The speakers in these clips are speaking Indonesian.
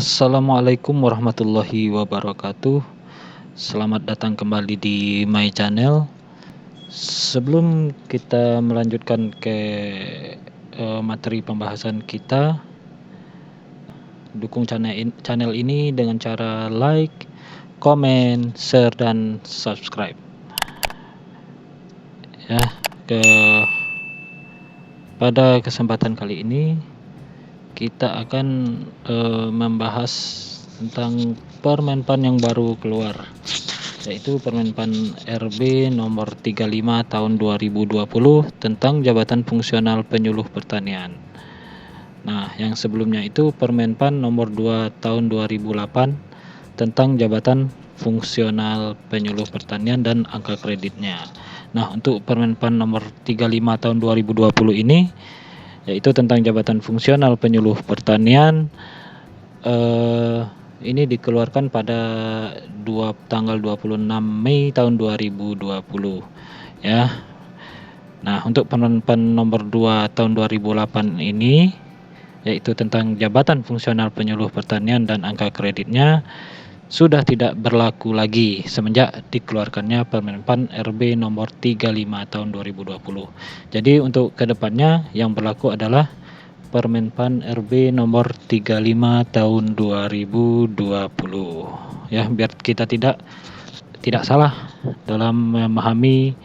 Assalamualaikum warahmatullahi wabarakatuh. Selamat datang kembali di my channel. Sebelum kita melanjutkan ke materi pembahasan kita, dukung channel ini dengan cara like, komen, share, dan subscribe. Ya, pada kesempatan kali ini kita akan membahas tentang Permenpan yang baru keluar, yaitu Permenpan RB nomor 35 tahun 2020 tentang Jabatan Fungsional Penyuluh Pertanian. Nah, yang sebelumnya itu Permenpan nomor 2 tahun 2008 tentang Jabatan Fungsional Penyuluh Pertanian dan angka kreditnya. Nah, untuk Permenpan nomor 35 tahun 2020 ini yaitu tentang Jabatan Fungsional Penyuluh Pertanian, ini dikeluarkan pada tanggal 26 Mei tahun 2020 ya. Nah, untuk Permenpan nomor 2 tahun 2008 ini yaitu tentang Jabatan Fungsional Penyuluh Pertanian dan angka kreditnya sudah tidak berlaku lagi semenjak dikeluarkannya Permenpan RB nomor 35 tahun 2020. Jadi untuk kedepannya yang berlaku adalah Permenpan RB nomor 35 tahun 2020 ya, biar kita tidak salah dalam memahami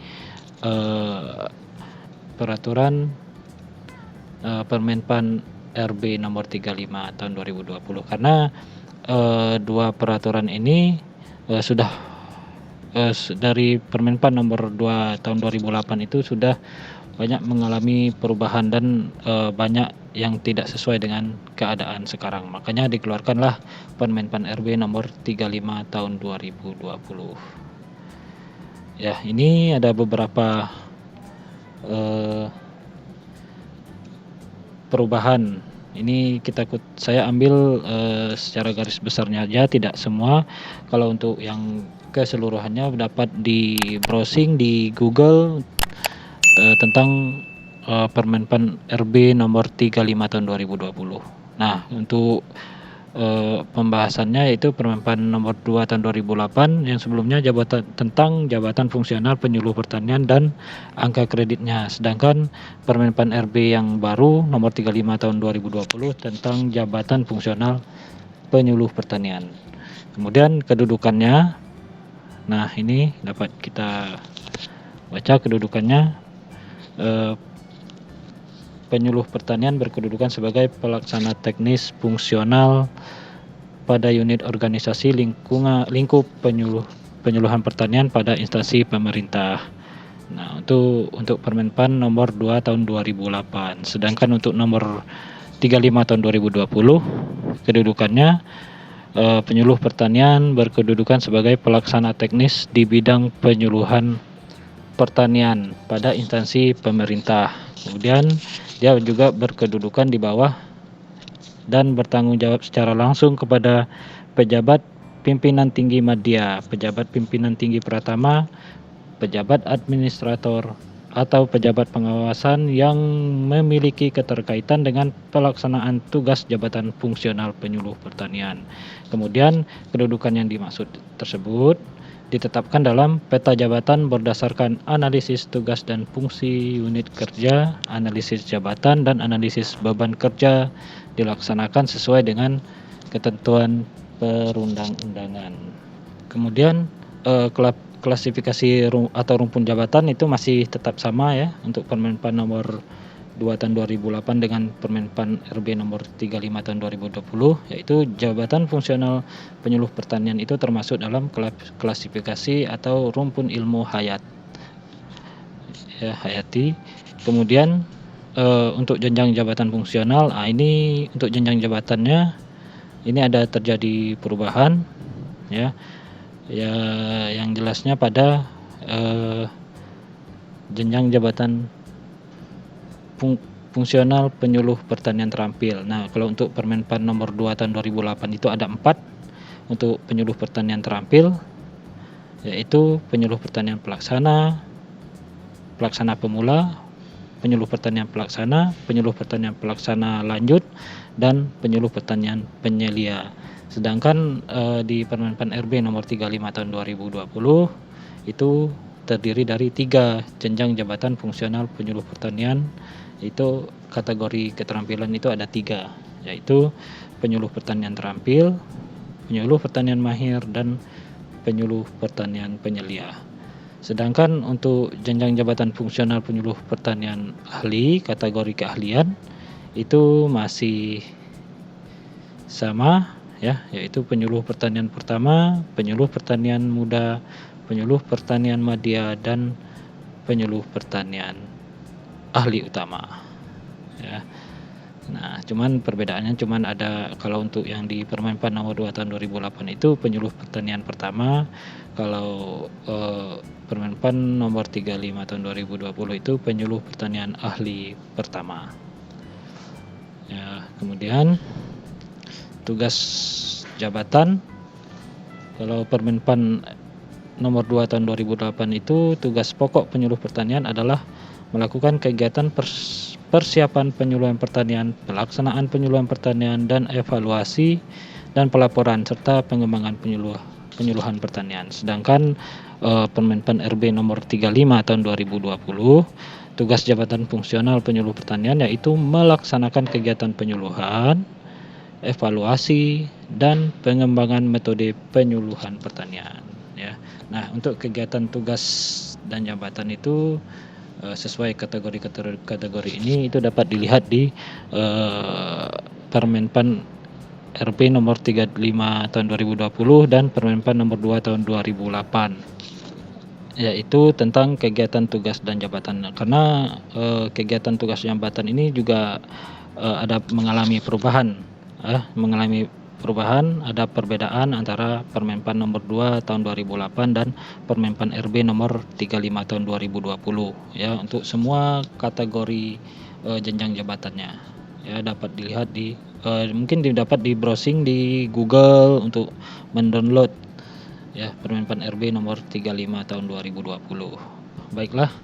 peraturan Permenpan RB nomor 35 tahun 2020, karena dua peraturan ini sudah dari Permenpan nomor 2 tahun 2008 itu sudah banyak mengalami perubahan dan banyak yang tidak sesuai dengan keadaan sekarang. Makanya dikeluarkanlah Permenpan RB nomor 35 tahun 2020. Ya, ini ada beberapa perubahan. Ini saya ambil secara garis besarnya aja, tidak semua. Kalau untuk yang keseluruhannya dapat di browsing di Google tentang Permenpan RB nomor 35 tahun 2020. Nah, untuk pembahasannya yaitu Permenpan nomor 2 tahun 2008 yang sebelumnya tentang Jabatan Fungsional Penyuluh Pertanian dan angka kreditnya. Sedangkan Permenpan RB yang baru nomor 35 tahun 2020 tentang Jabatan Fungsional Penyuluh Pertanian. Kemudian kedudukannya. Nah, ini dapat kita baca kedudukannya. Penyuluh pertanian berkedudukan sebagai pelaksana teknis fungsional pada unit organisasi lingkup penyuluhan pertanian pada instansi pemerintah. Nah, untuk Permenpan nomor 2 tahun 2008. Sedangkan untuk nomor 35 tahun 2020 kedudukannya penyuluh pertanian berkedudukan sebagai pelaksana teknis di bidang penyuluhan pertanian pada instansi pemerintah. Kemudian dia juga berkedudukan di bawah dan bertanggung jawab secara langsung kepada pejabat pimpinan tinggi madya, pejabat pimpinan tinggi pratama, pejabat administrator atau pejabat pengawasan yang memiliki keterkaitan dengan pelaksanaan tugas jabatan fungsional penyuluh pertanian. Kemudian kedudukan yang dimaksud tersebut ditetapkan dalam peta jabatan berdasarkan analisis tugas dan fungsi unit kerja, analisis jabatan, dan analisis beban kerja dilaksanakan sesuai dengan ketentuan perundang-undangan. Kemudian klasifikasi atau rumpun jabatan itu masih tetap sama ya untuk Permenpan nomor 2 tahun 2008 dengan Permenpan RB nomor 35 tahun 2020, yaitu Jabatan Fungsional Penyuluh Pertanian itu termasuk dalam klasifikasi atau rumpun ilmu hayati. Kemudian untuk jenjang jabatan fungsional, ini untuk jenjang jabatannya ini ada terjadi perubahan ya. Ya, yang jelasnya pada jenjang jabatan fungsional penyuluh pertanian terampil. Nah, kalau untuk Permenpan nomor 2 tahun 2008 itu ada 4 untuk penyuluh pertanian terampil, yaitu penyuluh pertanian pelaksana pemula, penyuluh pertanian pelaksana, penyuluh pertanian pelaksana lanjut, dan penyuluh pertanian penyelia. Sedangkan di Permenpan RB nomor 35 tahun 2020 itu terdiri dari 3 jenjang jabatan fungsional penyuluh pertanian. Itu kategori keterampilan itu ada 3, yaitu penyuluh pertanian terampil, penyuluh pertanian mahir, dan penyuluh pertanian penyelia. Sedangkan untuk jenjang jabatan fungsional penyuluh pertanian ahli, kategori keahlian itu masih sama ya, yaitu penyuluh pertanian pertama, penyuluh pertanian muda, penyuluh pertanian madya, dan penyuluh pertanian ahli utama ya. Nah, cuman perbedaannya ada kalau untuk yang di Permenpan nomor 2 tahun 2008 itu penyuluh pertanian pertama, kalau Permenpan nomor 35 tahun 2020 itu penyuluh pertanian ahli pertama. Ya, kemudian tugas jabatan, kalau Permenpan nomor 2 tahun 2008 itu tugas pokok penyuluh pertanian adalah melakukan kegiatan persiapan penyuluhan pertanian, pelaksanaan penyuluhan pertanian, dan evaluasi dan pelaporan serta pengembangan penyuluhan pertanian. Sedangkan Permenpan RB nomor 35 tahun 2020 tugas jabatan fungsional penyuluh pertanian yaitu melaksanakan kegiatan penyuluhan, evaluasi, dan pengembangan metode penyuluhan pertanian ya. Nah, untuk kegiatan tugas dan jabatan itu sesuai kategori ini itu dapat dilihat di Permenpan RB nomor 35 tahun 2020 dan Permenpan nomor 2 tahun 2008, yaitu tentang kegiatan tugas dan jabatan. Karena kegiatan tugas jabatan ini juga ada mengalami perubahan, ada perbedaan antara Permenpan nomor 2 tahun 2008 dan Permenpan RB nomor 35 tahun 2020 ya, untuk semua kategori jenjang jabatannya ya. Dapat dilihat di mungkin dapat di browsing di Google untuk mendownload ya Permenpan RB nomor 35 tahun 2020. Baiklah,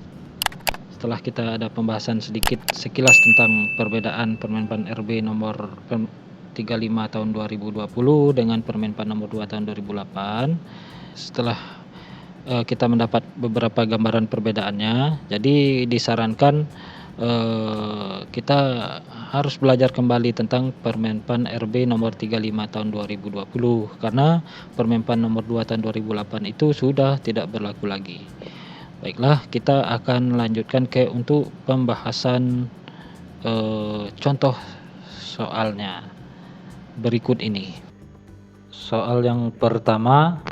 setelah kita ada pembahasan sekilas tentang perbedaan Permenpan RB nomor 35 tahun 2020 dengan Permenpan nomor 2 tahun 2008. Setelah kita mendapat beberapa gambaran perbedaannya, jadi disarankan kita harus belajar kembali tentang Permenpan RB nomor 35 tahun 2020 karena Permenpan nomor 2 tahun 2008 itu sudah tidak berlaku lagi. Baiklah, kita akan lanjutkan untuk pembahasan contoh soalnya berikut ini. Soal yang pertama,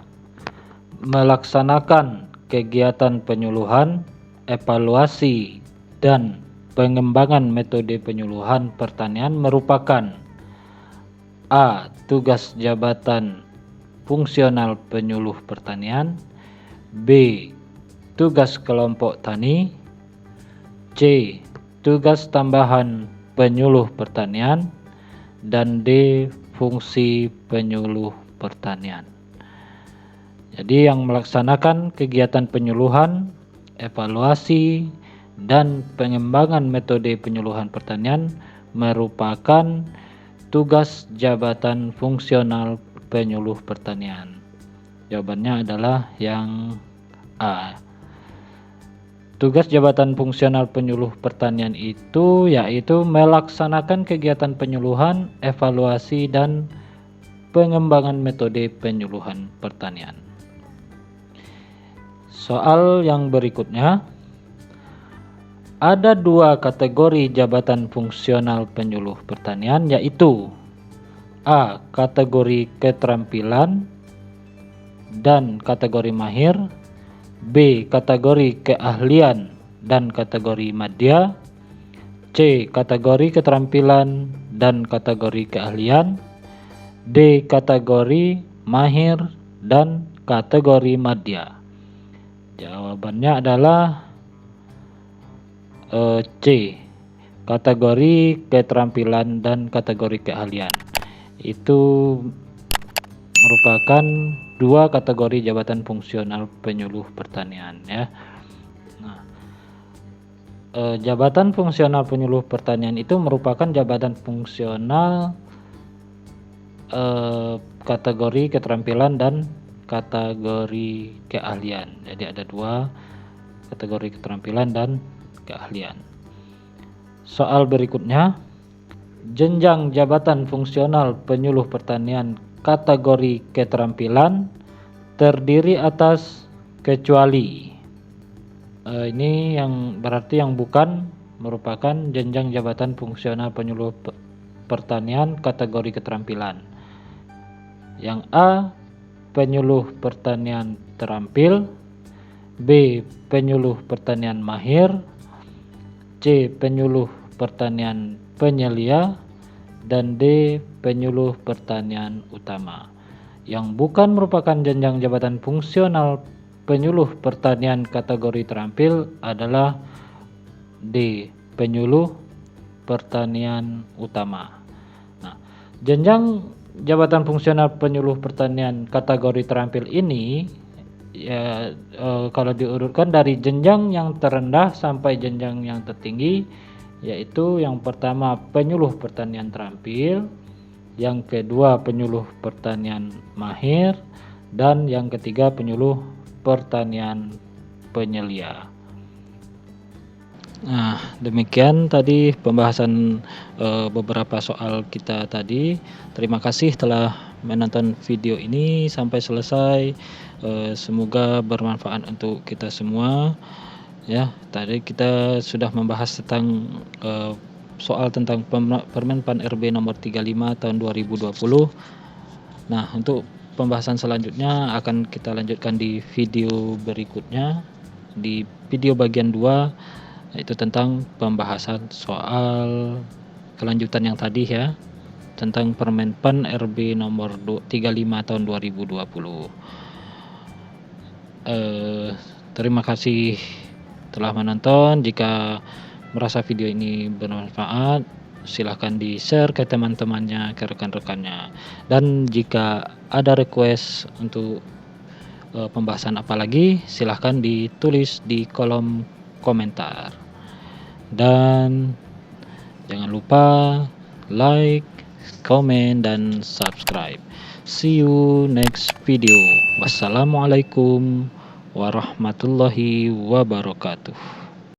melaksanakan kegiatan penyuluhan, evaluasi, dan pengembangan metode penyuluhan pertanian merupakan A. Tugas jabatan fungsional penyuluh pertanian, B. Tugas kelompok tani, C. Tugas tambahan penyuluh pertanian, dan D. Fungsi penyuluh pertanian. Jadi yang melaksanakan kegiatan penyuluhan, evaluasi, dan pengembangan metode penyuluhan pertanian merupakan tugas jabatan fungsional penyuluh pertanian. Jawabannya adalah yang A. Tugas jabatan fungsional penyuluh pertanian itu yaitu melaksanakan kegiatan penyuluhan, evaluasi, dan pengembangan metode penyuluhan pertanian. Soal yang berikutnya, ada 2 kategori jabatan fungsional penyuluh pertanian yaitu A. Kategori keterampilan dan kategori mahir, B. Kategori keahlian dan kategori madya, C. Kategori keterampilan dan kategori keahlian, D. Kategori mahir dan kategori madya. Jawabannya adalah C. Kategori keterampilan dan kategori keahlian. Itu merupakan 2 kategori jabatan fungsional penyuluh pertanian ya. Nah, Jabatan fungsional penyuluh pertanian itu merupakan jabatan fungsional kategori keterampilan dan kategori keahlian. Jadi ada 2 kategori keterampilan dan keahlian. Soal berikutnya, jenjang jabatan fungsional penyuluh pertanian kategori keterampilan terdiri atas kecuali. Ini yang berarti yang bukan merupakan jenjang jabatan fungsional penyuluh pertanian kategori keterampilan. Yang A, penyuluh pertanian terampil, B, penyuluh pertanian mahir, C, penyuluh pertanian penyelia, dan D, penyuluh pertanian utama. Yang bukan merupakan jenjang jabatan fungsional penyuluh pertanian kategori terampil adalah D, penyuluh pertanian utama. Nah, jenjang jabatan fungsional penyuluh pertanian kategori terampil ini ya kalau diurutkan dari jenjang yang terendah sampai jenjang yang tertinggi, yaitu yang pertama penyuluh pertanian terampil, yang kedua penyuluh pertanian mahir, dan yang ketiga penyuluh pertanian penyelia. Nah, demikian tadi pembahasan beberapa soal kita tadi. Terima kasih telah menonton video ini sampai selesai. Semoga bermanfaat untuk kita semua. Ya, tadi kita sudah membahas tentang soal tentang Permen PAN RB nomor 35 tahun 2020. Nah, untuk pembahasan selanjutnya akan kita lanjutkan di video berikutnya, di video bagian 2, yaitu tentang pembahasan soal kelanjutan yang tadi ya, tentang Permen PAN RB nomor 35 tahun 2020. Terima kasih telah menonton. Jika merasa video ini bermanfaat, silahkan di-share ke teman-temannya, ke rekan-rekannya. Dan jika ada request untuk pembahasan apa lagi, silahkan ditulis di kolom komentar. Dan jangan lupa like, komen, dan subscribe. See you next video. Wassalamualaikum warahmatullahi wabarakatuh.